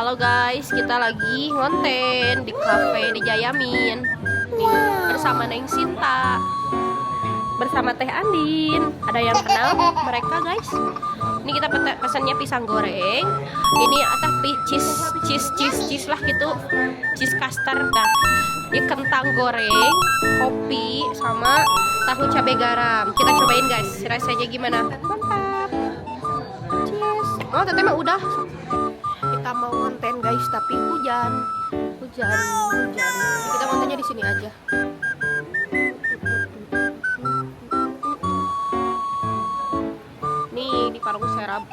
Halo guys, kita lagi ngonten di cafe di Jayamin. Nih, bersama Neng Sinta, bersama Teh Andin. Ada yang kenal mereka guys? Ini kita pesannya pisang goreng. Ini atau cheese lah gitu, cheese custard dah. Ini kentang goreng, kopi sama tahu cabai garam. Kita cobain guys, rasanya gimana? Mantap. Cheers. Oh, teteh mah udah. Kita mau konten guys, tapi hujan. Kita kontennya di sini aja. Nih di Parung Serap.